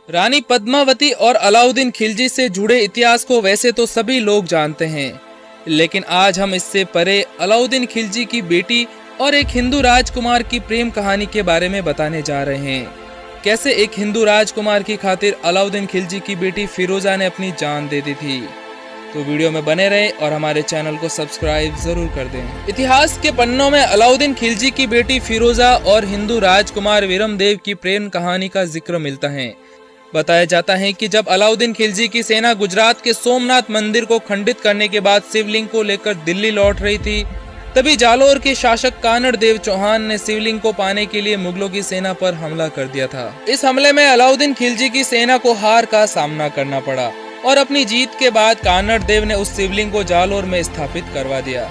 रानी पद्मावती और अलाउद्दीन खिलजी से जुड़े इतिहास को वैसे तो सभी लोग जानते हैं, लेकिन आज हम इससे परे अलाउद्दीन खिलजी की बेटी और एक हिंदू राजकुमार की प्रेम कहानी के बारे में बताने जा रहे हैं। कैसे एक हिंदू राजकुमार की खातिर अलाउद्दीन खिलजी की बेटी फिरोजा ने अपनी जान दे दी थी। तो वीडियो में बने रहें और हमारे चैनल को सब्सक्राइब जरूर कर दें। इतिहास के पन्नों में अलाउद्दीन खिलजी की बेटी फिरोजा और हिंदू राजकुमार वीरमदेव की प्रेम कहानी का जिक्र मिलता है। बताया जाता है कि जब अलाउद्दीन खिलजी की सेना गुजरात के सोमनाथ मंदिर को खंडित करने के बाद शिवलिंग को लेकर दिल्ली लौट रही थी, तभी जालोर के शासक कानड़ देव चौहान ने शिवलिंग को पाने के लिए मुगलों की सेना पर हमला कर दिया था। इस हमले में अलाउद्दीन खिलजी की सेना को हार का सामना करना पड़ा और अपनी जीत के बाद कानड़ देव ने उस शिवलिंग को जालोर में स्थापित करवा दिया।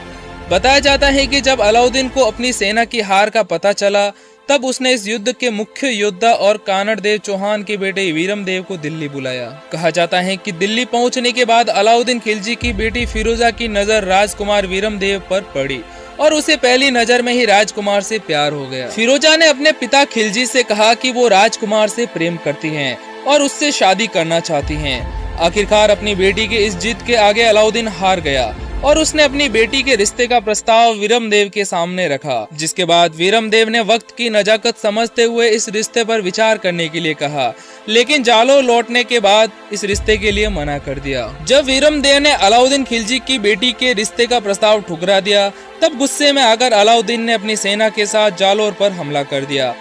बताया जाता है कि जब अलाउद्दीन को अपनी सेना की हार का पता चला, तब उसने इस युद्ध के मुख्य योद्धा और कानड़ देव चौहान के बेटे वीरमदेव को दिल्ली बुलाया। कहा जाता है कि दिल्ली पहुंचने के बाद अलाउद्दीन खिलजी की बेटी फिरोजा की नजर राजकुमार वीरमदेव पर पड़ी और उसे पहली नजर में ही राजकुमार से प्यार हो गया। फिरोजा ने अपने पिता खिलजी से कहा कि वो राजकुमार से प्रेम करती हैं और उससे शादी करना चाहती हैं। आखिरकार अपनी बेटी के इस जिद के आगे अलाउद्दीन हार गया और उसने अपनी बेटी के रिश्ते का प्रस्ताव वीरमदेव के सामने रखा, जिसके बाद वीरमदेव ने वक्त की नजाकत समझते हुए इस रिश्ते पर विचार करने के लिए कहा, लेकिन जालोर लौटने के बाद इस रिश्ते के लिए मना कर दिया। जब वीरमदेव ने अलाउद्दीन खिलजी की बेटी के रिश्ते का प्रस्ताव ठुकरा दिया, तब गुस्से में आकर अलाउद्दीन ने अपनी सेना के साथ जालोर पर हमला कर दिया।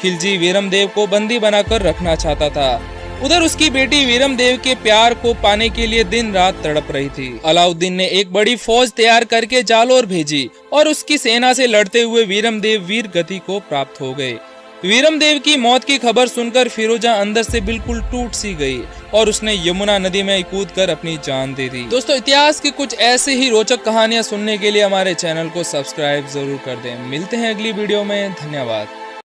खिलजी वीरमदेव को बंदी बनाकर रखना चाहता था। उधर उसकी बेटी वीरमदेव के प्यार को पाने के लिए दिन रात तड़प रही थी। अलाउद्दीन ने एक बड़ी फौज तैयार करके जालोर भेजी और उसकी सेना से लड़ते हुए वीरमदेव वीर गति को प्राप्त हो गए। वीरमदेव की मौत की खबर सुनकर फिरोजा अंदर से बिल्कुल टूट सी गई और उसने यमुना नदी में कूदकर अपनी जान दे दी। दोस्तों, इतिहास की कुछ ऐसे ही रोचक कहानियां सुनने के लिए हमारे चैनल को सब्सक्राइब जरूर कर दें। मिलते हैं अगली वीडियो में। धन्यवाद।